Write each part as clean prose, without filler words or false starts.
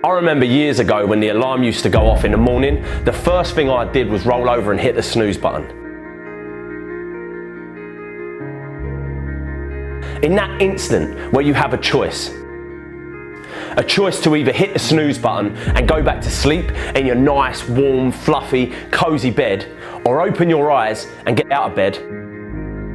I remember years ago when the alarm used to go off in the morning, the first thing I did was roll over and hit the snooze button. In that instant where you have a choice to either hit the snooze button and go back to sleep in your nice, warm, fluffy, cozy bed, or open your eyes and get out of bed,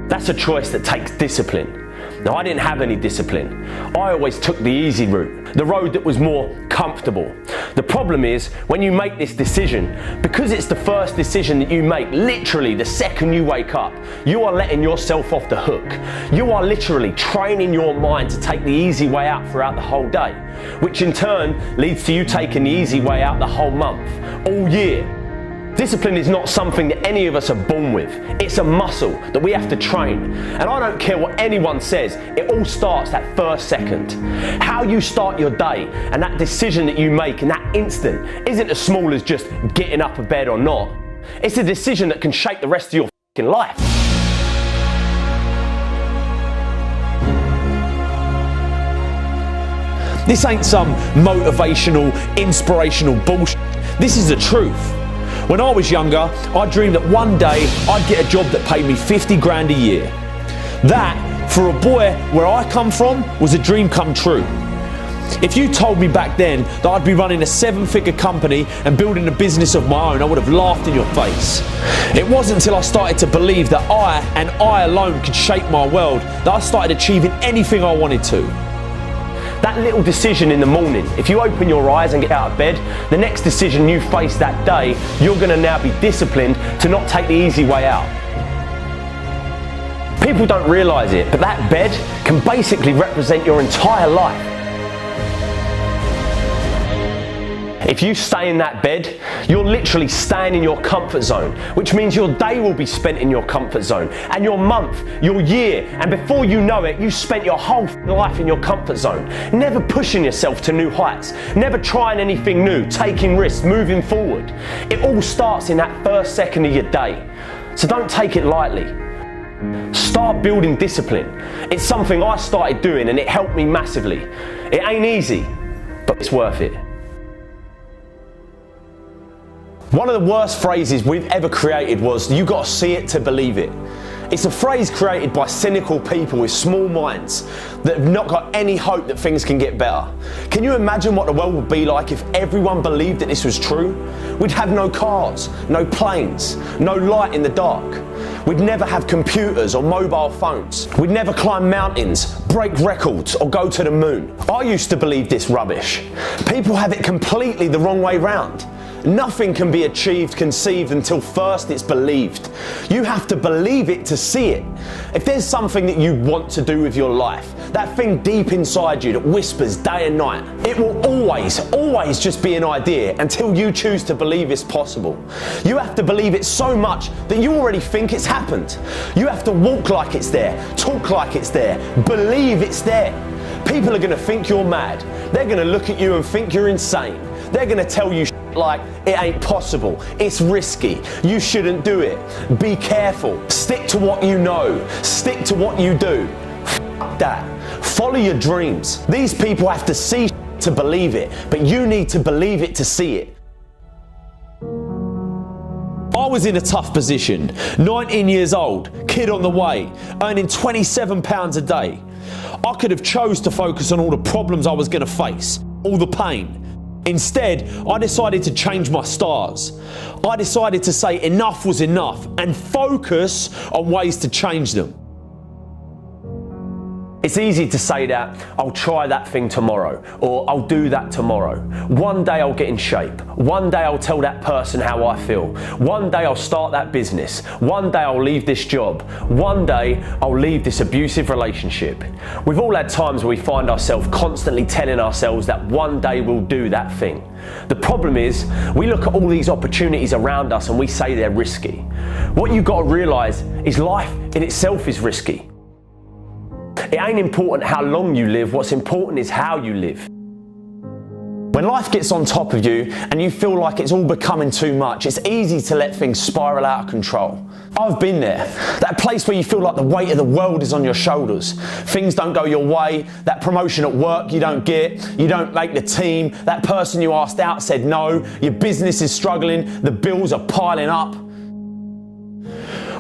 that's a choice that takes discipline. Now, I didn't have any discipline. I always took the easy route, the road that was more comfortable. The problem is, when you make this decision, because it's the first decision that you make, literally the second you wake up, you are letting yourself off the hook. You are literally training your mind to take the easy way out throughout the whole day, which in turn leads to you taking the easy way out the whole month, all year. Discipline is not something that any of us are born with. It's a muscle that we have to train. And I don't care what anyone says, it all starts that first second. How you start your day and that decision that you make in that instant isn't as small as just getting up of bed or not. It's a decision that can shape the rest of your fucking life. This ain't some motivational, inspirational bullshit. This is the truth. When I was younger, I dreamed that one day I'd get a job that paid me 50 grand a year. That, for a boy where I come from, was a dream come true. If you told me back then that I'd be running a 7-figure company and building a business of my own, I would have laughed in your face. It wasn't until I started to believe that I, and I alone, could shape my world, that I started achieving anything I wanted to. That little decision in the morning, if you open your eyes and get out of bed, the next decision you face that day, you're going to now be disciplined to not take the easy way out. People don't realise it, but that bed can basically represent your entire life. If you stay in that bed, you're literally staying in your comfort zone, which means your day will be spent in your comfort zone, and your month, your year, and before you know it, you've spent your whole life in your comfort zone, never pushing yourself to new heights, never trying anything new, taking risks, moving forward. It all starts in that first second of your day, so don't take it lightly. Start building discipline. It's something I started doing and it helped me massively. It ain't easy, but it's worth it. One of the worst phrases we've ever created was, "You gotta see it to believe it." It's a phrase created by cynical people with small minds that have not got any hope that things can get better. Can you imagine what the world would be like if everyone believed that this was true? We'd have no cars, no planes, no light in the dark. We'd never have computers or mobile phones. We'd never climb mountains, break records, or go to the moon. I used to believe this rubbish. People have it completely the wrong way round. Nothing can be achieved, conceived until first it's believed. You have to believe it to see it. If there's something that you want to do with your life, that thing deep inside you that whispers day and night, it will always just be an idea until you choose to believe it's possible. You have to believe it so much that you already think it's happened. You have to walk like it's there, talk like it's there, believe it's there. People are going to think you're mad. They're going to look at you and think you're insane. They're going to tell you like, it ain't possible, it's risky, you shouldn't do it, be careful, stick to what you know, stick to what you do. F that. Follow your dreams. These people have to see to believe it, but you need to believe it to see it. I was in a tough position, 19 years old, kid on the way, earning £27 a day. I could have chose to focus on all the problems I was going to face, all the pain. Instead, I decided to change my stars. I decided to say enough was enough and focus on ways to change them. It's easy to say that, I'll try that thing tomorrow, or I'll do that tomorrow. One day I'll get in shape. One day I'll tell that person how I feel. One day I'll start that business. One day I'll leave this job. One day I'll leave this abusive relationship. We've all had times where we find ourselves constantly telling ourselves that one day we'll do that thing. The problem is, we look at all these opportunities around us and we say they're risky. What you've got to realise is life in itself is risky. It ain't important how long you live, what's important is how you live. When life gets on top of you and you feel like it's all becoming too much, it's easy to let things spiral out of control. I've been there. That place where you feel like the weight of the world is on your shoulders. Things don't go your way. That promotion at work you don't get. You don't make the team. That person you asked out said no. Your business is struggling. The bills are piling up.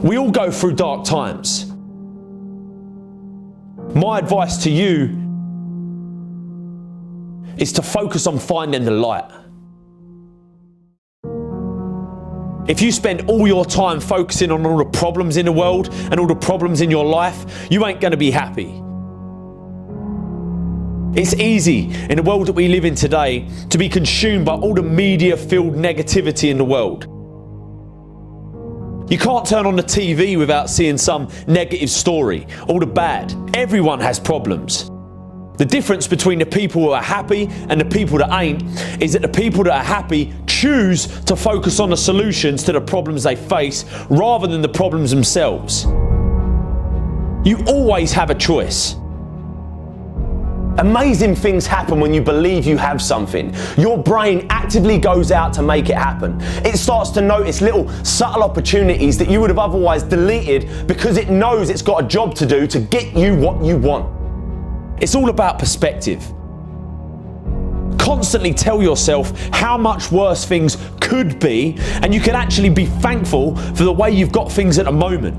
We all go through dark times. My advice to you is to focus on finding the light. If you spend all your time focusing on all the problems in the world and all the problems in your life, you ain't going to be happy. It's easy in the world that we live in today to be consumed by all the media-filled negativity in the world. You can't turn on the TV without seeing some negative story, all the bad. Everyone has problems. The difference between the people who are happy and the people that ain't is that the people that are happy choose to focus on the solutions to the problems they face rather than the problems themselves. You always have a choice. Amazing things happen when you believe you have something. Your brain actively goes out to make it happen. It starts to notice little subtle opportunities that you would have otherwise deleted because it knows it's got a job to do to get you what you want. It's all about perspective. Constantly tell yourself how much worse things could be, and you can actually be thankful for the way you've got things at the moment.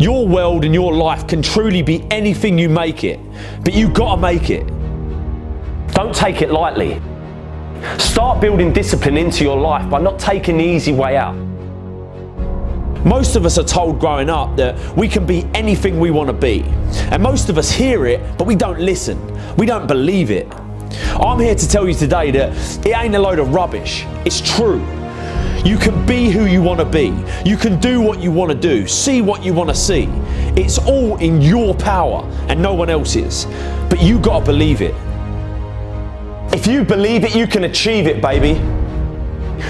Your world and your life can truly be anything you make it, but you've got to make it. Don't take it lightly. Start building discipline into your life by not taking the easy way out. Most of us are told growing up that we can be anything we want to be. And most of us hear it, but we don't listen. We don't believe it. I'm here to tell you today that it ain't a load of rubbish. It's true. You can be who you want to be. You can do what you want to do. See what you want to see. It's all in your power and no one else's. But you got to believe it. If you believe it, you can achieve it, baby.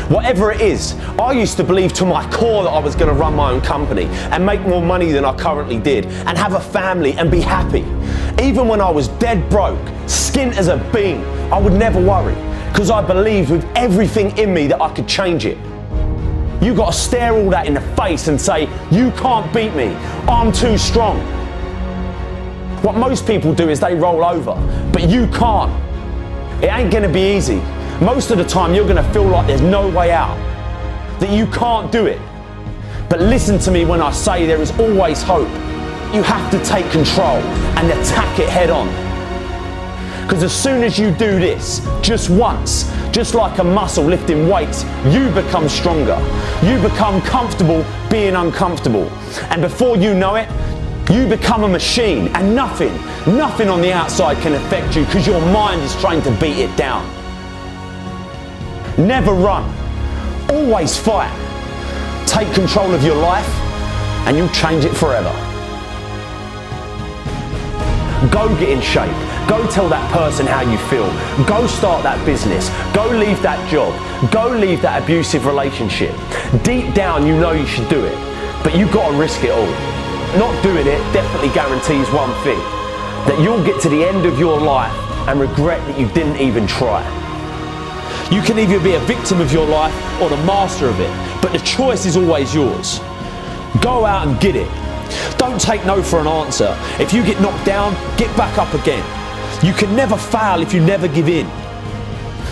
Whatever it is, I used to believe to my core that I was going to run my own company and make more money than I currently did and have a family and be happy. Even when I was dead broke, skint as a bean, I would never worry because I believed with everything in me that I could change it. You got to stare all that in the face and say, you can't beat me, I'm too strong. What most people do is they roll over, but you can't. It ain't going to be easy. Most of the time you're going to feel like there's no way out, that you can't do it. But listen to me when I say there is always hope. You have to take control and attack it head on. Because as soon as you do this, just once, just like a muscle lifting weights, you become stronger. You become comfortable being uncomfortable. And before you know it, you become a machine and nothing on the outside can affect you because your mind is trained to beat it down. Never run, always fight. Take control of your life and you'll change it forever. Go get in shape. Go tell that person how you feel. Go start that business. Go leave that job. Go leave that abusive relationship. Deep down you know you should do it, but you've got to risk it all. Not doing it definitely guarantees one thing, that you'll get to the end of your life and regret that you didn't even try. You can either be a victim of your life or the master of it, but the choice is always yours. Go out and get it. Don't take no for an answer. If you get knocked down, get back up again. You can never fail if you never give in.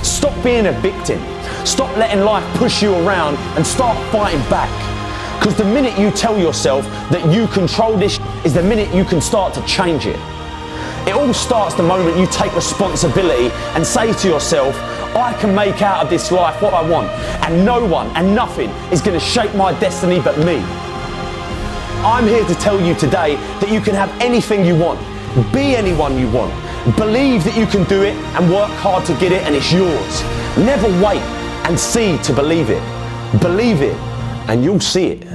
Stop being a victim. Stop letting life push you around and start fighting back. Because the minute you tell yourself that you control this is the minute you can start to change it. It all starts the moment you take responsibility and say to yourself, I can make out of this life what I want, and no one and nothing is going to shape my destiny but me. I'm here to tell you today that you can have anything you want, be anyone you want, believe that you can do it and work hard to get it and it's yours. Never wait and see to believe it. Believe it and you'll see it.